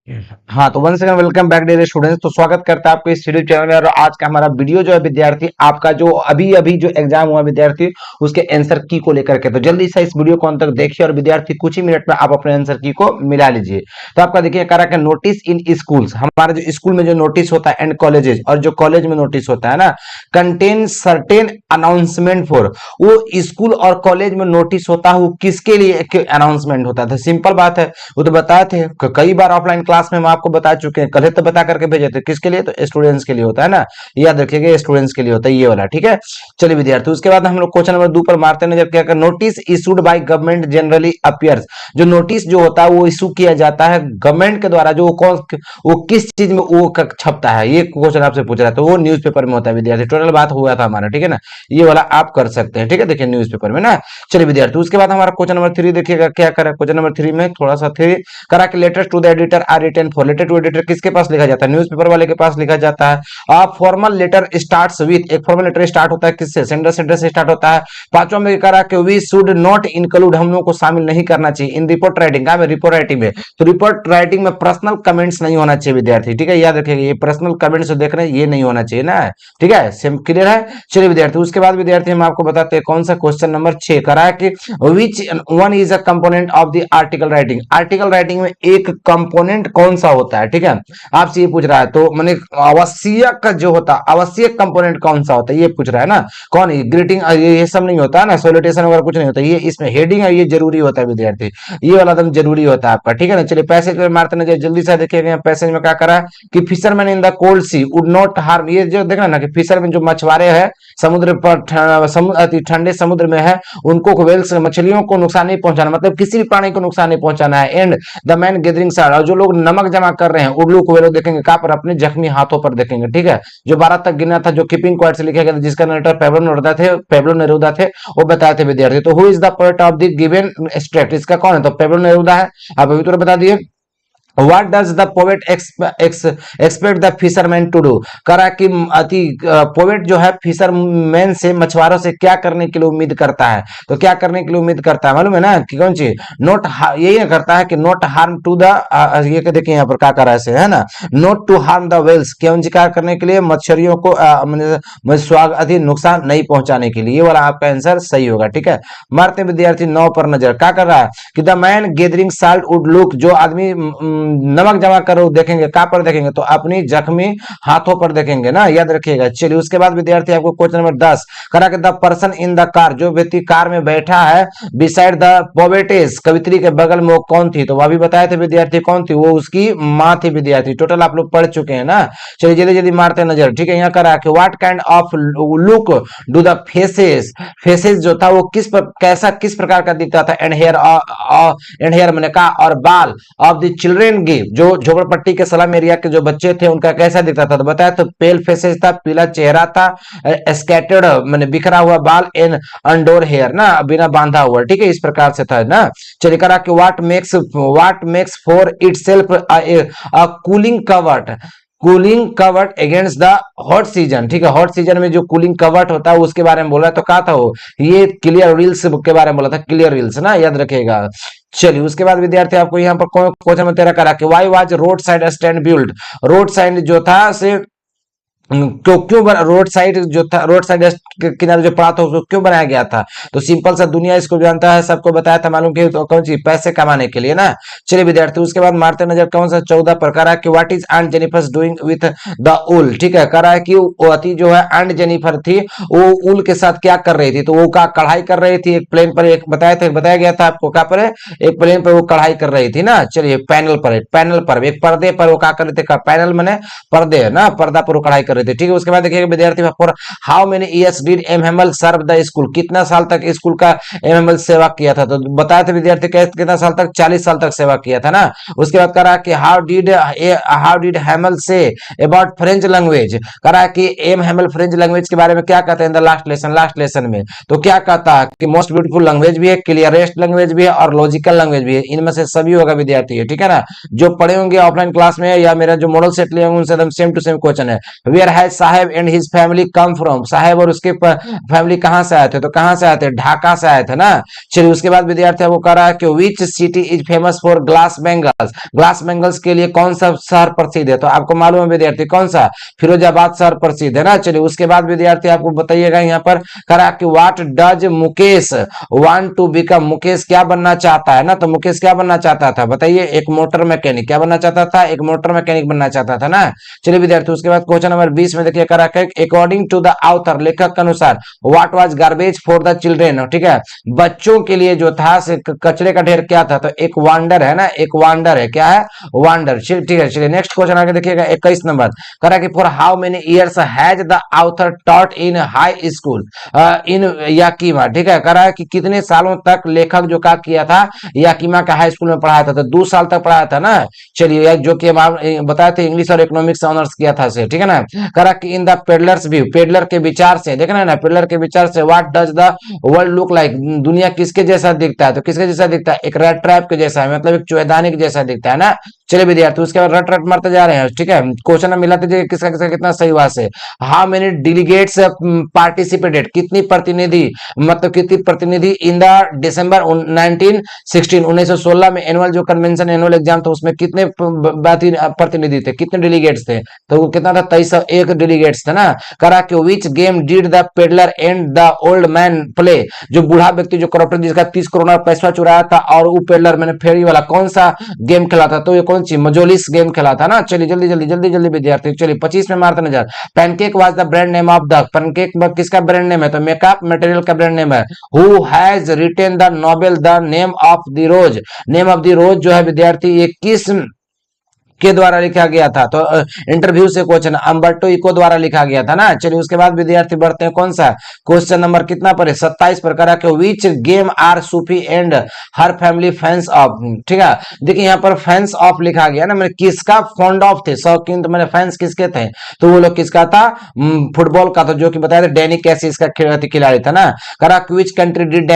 हाँ, तो one second welcome back dear students. तो स्वागत करता है आपको इस यूट्यूब चैनल में। और आज का हमारा वीडियो जो है विद्यार्थी, आपका जो अभी अभी जो एग्जाम हुआ विद्यार्थी, उसके आंसर की को लेकर के। तो जल्दी से इस वीडियो को अंत तक देखिए और विद्यार्थी कुछ ही मिनट में आप अपने आंसर की को मिला लीजिए। तो आपका देखिए करा के नोटिस इन स्कूल्स, हमारे जो स्कूल में जो नोटिस होता है एंड कॉलेजेस, और जो कॉलेज में नोटिस होता है ना, कंटेन सर्टेन अनाउंसमेंट फॉर। वो स्कूल और कॉलेज में नोटिस होता है, वो किसके लिए अनाउंसमेंट होता था? सिंपल बात है, वो तो बताए थे कई बार ऑफलाइन क्लास में हम आपको बता चुके हैं, कल तो बता करके भेजे थे। किसके लिए? तो स्टूडेंट्स के लिए होता है ना, याद रखिएगा, स्टूडेंट्स के लिए होता है ये वाला। ठीक है, चलिए विद्यार्थी, उसके बाद हम लोग क्वेश्चन नंबर 2 पर मारते हैं। जब क्या कर notice issued by government generally appears, जो नोटिस जो होता है वो इशू किया जाता है गवर्नमेंट के द्वारा, जो वो किस चीज में वो छपता है, ये क्वेश्चन आपसे पूछ रहा है। तो वो न्यूज़पेपर में होता है विद्यार्थी। टोटल बात हुआ था हमारा, ठीक है ना, ये वाला आप कर सकते हैं। ठीक है, देखिए न्यूज़पेपर में ना। चलिए विद्यार्थी, उसके बाद हमारा क्वेश्चन नंबर 3 देखिएगा क्या करा। क्वेश्चन नंबर 3 में थोड़ा सा थ्री करा के letter to the editor are written for. Letter to editor किसके पास लिखा जाता है? न्यूज़पेपर वाले के पास लिखा जाता है। फॉर्मल लेटर स्टार्ट्स विद, एक फॉर्मल लेटर स्टार्ट होता है किससे? सेंडर सेंडर से स्टार्ट होता है। पांचवा में करा के वी शुड नॉट इंक्लूड, हम लोगों को शामिल नहीं करना चाहिए इन रिपोर्ट राइटिंग। क्या में रिपोर्ट राइटिंग में, तो रिपोर्ट राइटिंग में पर्सनल कमेंट्स नहीं होना चाहिए विद्यार्थी। ठीक है, याद रखिएगा, ये पर्सनल कमेंट्स जो देख रहे हैं ये नहीं होना चाहिए ना। ठीक है, सेम क्लियर है। चलिए विद्यार्थी, उसके बाद विद्यार्थी हम आपको बताते हैं कौन सा क्वेश्चन नंबर 6 करा है कि which one is a component of the article writing. Article writing में एक कंपोनेंट कौन सा होता है? ठीक है, आपसे ये पूछ रहा है। तो मैंने आवश्यक जो होता है, आवश्यक कंपोनेंट कौन सा होता है ये पूछ रहा है ना। कौन? ग्रीटिंग, ये सब नहीं होता है ना, सोलिटेशन वगैरह कुछ नहीं होता। ये इसमें हेडिंग है, ये जरूरी होता है विद्यार्थी, ये वाला एकदम जरूरी होता है आपका। ठीक है ना, चलिए पैसेज में मारते ना, जल्दी से देखिएगा पैसेज में क्या करा है कि fisherman in the cold sea would not harm. ये जो देखना ना कि फिशरमैन जो मछुआरे हैं समुद्र पर, ठंडे समुद्र में है, उनको वेल्स मछलियों को नुकसान नहीं पहुंचाना, मतलब किसी भी प्राणी को नुकसान नहीं पहुंचाना है। And the man gathering side, और जो लोग नमक जमा कर रहे हैं उल्लू को वे लोग देखेंगे कहां पर? अपने जख्मी हाथों पर देखेंगे। ठीक है, जो 12 तक गिना था, जो कीपिंग क्वाइट से लिखा गया था, जिसका नरेटर पेब्लो नेरुदा थे, वो बताए थे विद्यार्थी। तो who is the poet of the given extract, इसका कौन है? तो पेब्लो नेरुदा है। आप अभी तो बता दिए। What does the poet expect the fisherman to do? करा कि अति पोएट जो है फिशरमैन से, मछुआरों से क्या करने के लिए उम्मीद करता है? तो क्या करने के लिए उम्मीद करता है मालूम है ना कि कौन चीज? नोट, यही करता है कि नोट हार्म टू द, ये देखिए यहाँ पर क्या कर रहा है ना, not to harm the whales, क्यों जी क्या करने के लिए? मछलियों को अति नुकसान नहीं पहुंचाने के लिए। ये वाला आपका आंसर सही होगा। ठीक है, मारते विद्यार्थी 9 पर नजर। क्या कर रहा है कि the man gathering salt would look, जो आदमी नमक जमा कर देखेंगे कहां पर देखेंगे? तो अपनी जख्मी हाथों पर देखेंगे ना, याद रखिएगा। चलिए उसके बाद विद्यार्थी आपको क्वेश्चन नंबर 10 करा के the person in the car, जो व्यक्ति कार में बैठा है बिसाइड द पोवेटेस, कवित्री के बगल में वो कौन थी? तो वह भी बताए थे विद्यार्थी कौन थी, वो उसकी माँ थी विद्यार्थी। टोटल आप लोग पढ़ चुके हैं ना। चलिए जल्दी जल्दी मारते हैं नजर। ठीक है, यहाँ करा के what kind of look do the faces, faces जो था वो कैसा किस प्रकार का दिखता था? एंड हेयर मैंने कहा और बाल ऑफ द चिल्ड्रेन गिव, जो झोपड़पट्टी के सलाम एरिया के जो बच्चे थे उनका कैसा दिखता था? तो बताया तो पेल फेसेस था, पीला चेहरा था, स्कैटर्ड मैंने बिखरा हुआ बाल, एंड अंडोर हेयर ना, बिना बांधा हुआ। ठीक है, इस प्रकार से था ना। चलिए करा कि what makes for itself a cooling covert, cooling covert against the hot season. ठीक है, हॉट सीजन में जो कूलिंग कवर्ट होता है उसके बारे में बोल रहा है। तो कहा था वो, ये क्लियर रील्स के बारे में बोला था, क्लियर रील्स ना, याद रखिएगा। चलिए उसके बाद विद्यार्थी आपको यहाँ पर क्वेश्चन में तेरा करा कि why was road side stand build, road side जो था से क्यों क्यों रोड साइड जो था, रोड साइड के किनारे जो पड़ा था उसको क्यों बनाया गया था? तो सिंपल सा, दुनिया इसको जानता है, सबको बताया था मालूम कि तो कौन सी? पैसे कमाने के लिए ना। चलिए विद्यार्थी उसके बाद मारते नजर कौन सा 14 प्रकार है कि what is aunt Jennifer doing with the wool. ठीक है, कह रहा है कि वो अति जो है आंट जेनिफर थी, वो ऊल के साथ क्या कर रही थी? तो वो का कढ़ाई कर रही थी एक प्लेन पर, एक बताया गया था आपको, क्या पर है? एक प्लेन पर वो कढ़ाई कर रही थी ना। चलिए पैनल पर एक पर्दे पर वो क्या कर रहे थे? पैनल मैंने पर्दे ना, पर्दा पर वो कढ़ाई कर रहे थे। ठीक है, उसके बाद देखिए विद्यार्थी for how many years did M Hemal serve the school, कितना साल तक स्कूल का एम हेमल सेवा किया था? तो बताया था विद्यार्थी कितना साल तक? 40 साल तक सेवा किया था ना। उसके बाद करा कि how did Hemal say about French language, करा कि एम हेमल फ्रेंच लैंग्वेज के बारे में क्या कहते हैं? द लास्ट लेसन में तो क्या कहता है कि मोस्ट ब्यूटीफुल लैंग्वेज भी है, क्लियरेस्ट लैंग्वेज भी है, और लॉजिकल लैंग्वेज भी है। इनमें से सभी होगा विद्यार्थी। ठीक है ना, जो पढ़े होंगे ऑफलाइन क्लास में या मेरा जो मॉडल सेट लिए होंगे उनसे एकदम सेम टू सेम क्वेश्चन है। We where has Saheb and his family come from, Saheb और उसके फैमिली कहां से आए थे, तो कहां से आए थे, ढाका से आए थे ना। चलिए उसके बाद विद्यार्थी आपको कह रहा है कि which city is famous for glass bangles, glass bangles के लिए कौन सा शहर प्रसिद्ध है, तो आपको मालूम है विद्यार्थी कौन सा, फिरोजाबाद शहर प्रसिद्ध है ना। चलिए उसके बाद विद्यार्थी आपको बताइएगा यहाँ पर करा कि what does Mukesh want to become, Mukesh क्या बनना चाहता है ना, तो मुकेश क्या बनना चाहता था बताइए, एक मोटर मैकेनिक, क्या बनना चाहता था, एक मोटर मैकेनिक बनना चाहता था ना। चलिए विद्यार्थी उसके बाद क्वेश्चन नंबर 20 में देखिए करा कि अकॉर्डिंग टू द ऑथर, लेखक के अनुसार what was garbage for the children, ठीक है, बच्चों के लिए जो था कचरे का ढेर क्या था, तो एक वांडर है ना, एक वांडर है, क्या है, वांडर। ठीक है चलिए नेक्स्ट क्वेश्चन आगे देखिएगा 21 नंबर करा कि for how many years has the author taught in high school in Yakima, ठीक है, करा कि कितने सालों तक लेखक जो का किया था याकीमा का हाई स्कूल में पढ़ाया था, तो 2 साल तक पढ़ाया था ना। चलिए जो कि हम बताए थे इंग्लिश और इकोनॉमिक्स ऑनर्स किया था से, ठीक है ना। करा कि in the peddlers view, peddler के विचार से, देखना है ना, पेडलर के विचार से what does the world look like, दुनिया किसके जैसा दिखता है, तो किसके जैसा दिखता है, एक रेड ट्रैप के जैसा है, मतलब एक चूहेदानी के जैसा दिखता है ना। चलिए विद्यार्थी उसके बाद रट रट मारते जा रहे हैं, ठीक है, क्वेश्चन मिला था किसका किसका कितना सही हुआ से। हाउ मेनी डेलीगेट्स पार्टिसिपेटेड, कितनी प्रतिनिधि, मतलब कितनी प्रतिनिधि इन द दिसंबर 1916 में एनुअल जो कन्वेंशन एनुअल एग्जाम था उसमें कितने प्रतिनिधि थे, कितने डेलीगेट्स थे, तो वो कितना था 2301 डेलीगेट्स थे ना। करा कि which game did the peddler and the old man play, जो बूढ़ा व्यक्ति जो करप्टेड जिसका 30 करोड़ पैसा चुराया था और वो पेडलर मैंने फेरी वाला कौन सा गेम खेला था, तो ये कौन सी मजोलिस गेम खेला था ना। चलिए जल्दी जल्दी जल्दी जल्दी विद्यार्थी, चलिए 25 में मारते नजर। Pancake was the brand name of the, pancake किसका ब्रांड नेम है, तो मेकअप मटेरियल का ब्रांड नेम है। Who has written the novel the name of the rose, name of the rose जो है विद्यार्थी ये किस के द्वारा लिखा गया था, तो इंटरव्यू से क्वेश्चन अम्बर्टो इको द्वारा लिखा गया था ना। चलिए उसके बाद विद्यार्थी बढ़ते हैं कौन सा क्वेश्चन नंबर कितना पर है 27 पर करा के which game are Sufi and her family fans of, ठीक है, देखिए यहाँ पर फैंस ऑफ लिखा गया ना, मैंने किसका फॉन्ड ऑफ थे, शौकीन, तो मैंने फैंस किसके थे, तो वो लोग किसका था, फुटबॉल का, तो जो कि बताया था डैनी कैसिस का खिलाड़ी था ना। करा which country did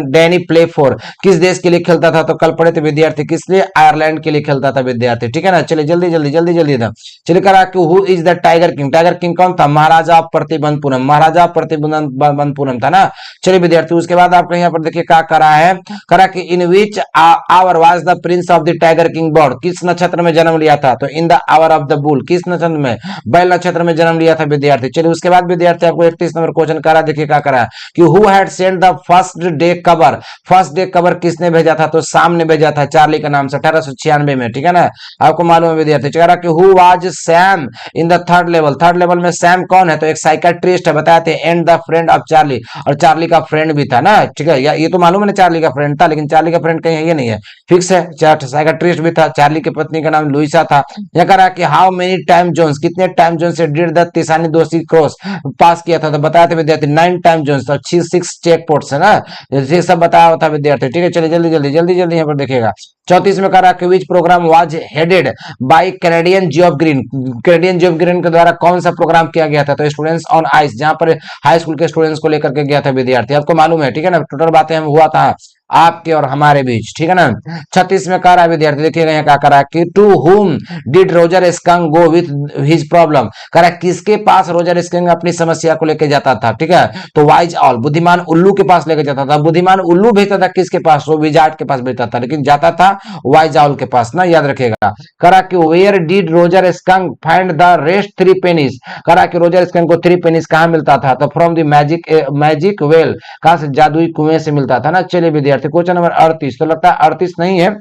Danny play for, किस देश के लिए खेलता था, तो कल पढ़े थे विद्यार्थी किस लिए, आयरलैंड के लिए खेलता था विद्यार्थी, ठीक है ना। चलिए जल्दी जल्दी जल्दी जल्दी था। चलिए करा कि who is the tiger king, tiger king कौन था, महाराजा प्रतिबंधपुरम, महाराजा प्रतिबंधपुरम था ना। चलिए विद्यार्थी उसके बाद आपको यहाँ पर देखिए क्या करा है, करा कि in which hour was the prince of the tiger king born, किस नक्षत्र में जन्म लिया था, तो in the hour of the bull, किस नक्षत्र में, बैल नक्षत्र में जन्म लिया था विद्यार्थी। चलिए उसके बाद विद्यार्थी आपको 31 नंबर क्वेश्चन करा, देखिए क्या करा कि who had sent the first day cover, first day cover किसने भेजा था, तो शाम ने भेजा था चार्ली का नाम से 1896 में, ठीक है ना। आपको मालूम है विद्यार्थी। कह रहा कि who was Sam in the third level, third level में सैम कौन है, तो एक साइकियाट्रिस्ट है, बताए थे, and the friend of Charlie, और चार्ली का फ्रेंड भी था ना, ठीक है, ये तो मालूम है ना चार्ली का फ्रेंड था, लेकिन चार्ली का फ्रेंड कहीं ये नहीं है, फिक्स है, साइकियाट्रिस्ट भी था, चार्ली की पत्नी का नाम लुइसा था। यह कह रहा कि हाउ मेनी टाइम जोन्स, कितने टाइम जोन से डिड द तिसानी दोषी क्रॉस पास किया था, तो बताया था विद्यार्थी 9 टाइम जोन्स, तो 6 चेक पोर्ट्स है ना, ये सब बताया होता विद्यार्थी, ठीक है। चलिए जल्दी जल्दी जल्दी जल्दी यहाँ पर देखिएगा 34 में कह रहा कि विच programme was headed by Canadian Geoff green, Canadian Geoff green के द्वारा कौन सा प्रोग्राम किया गया था, तो स्टूडेंट्स ऑन आइस, जहां पर हाई स्कूल के स्टूडेंट्स को लेकर के गया था विद्यार्थी, आपको मालूम है, ठीक है ना, टोटल बातें हम हुआ था आपके और हमारे बीच, ठीक है ना। 36 में कह रहा है विद्यार्थी, देखिएगा यहाँ क्या कह रहा है कि to whom did Roger Skunk go with his problem, कह रहा है किसके पास रोजर स्कंक अपनी समस्या को लेकर जाता था, ठीक है, तो वाइज ऑल, बुद्धिमान उल्लू के पास लेकर जाता था, बुद्धिमान उल्लू भेजता था किसके पास, वो विजार्ड के पास भेजता था, लेकिन जाता था वाइज ऑल के पास ना, याद रखिएगा। कह रहा कि where did Roger Skunk find the rest 3 pennies, कह रहा कि रोजर स्कंक को 3 पेनीज कहां मिलता था, तो फ्रॉम द मैजिक वेल, कहां से, जादुई कुएं से मिलता था ना। चलिए विद्यार्थी क्वेश्चन नंबर 38, तो लगता है 38 नहीं है,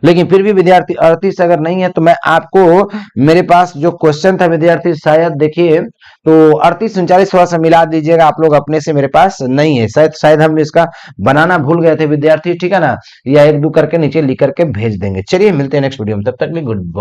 लेकिन फिर भी विद्यार्थी 38 अगर नहीं है तो मैं आपको, मेरे पास जो क्वेश्चन था विद्यार्थी शायद देखिए, तो 38 39 थोड़ा सा मिला दीजिएगा आप लोग, अपने से मेरे पास नहीं है, शायद शायद हम इसका बनाना भूल गए थे विद्यार्थी, ठीक है ना, या 1 2 करके नीचे लिख करके भेज देंगे। चलिए मिलते हैं नेक्स्ट वीडियो में, तब तक के लिए गुड बाय।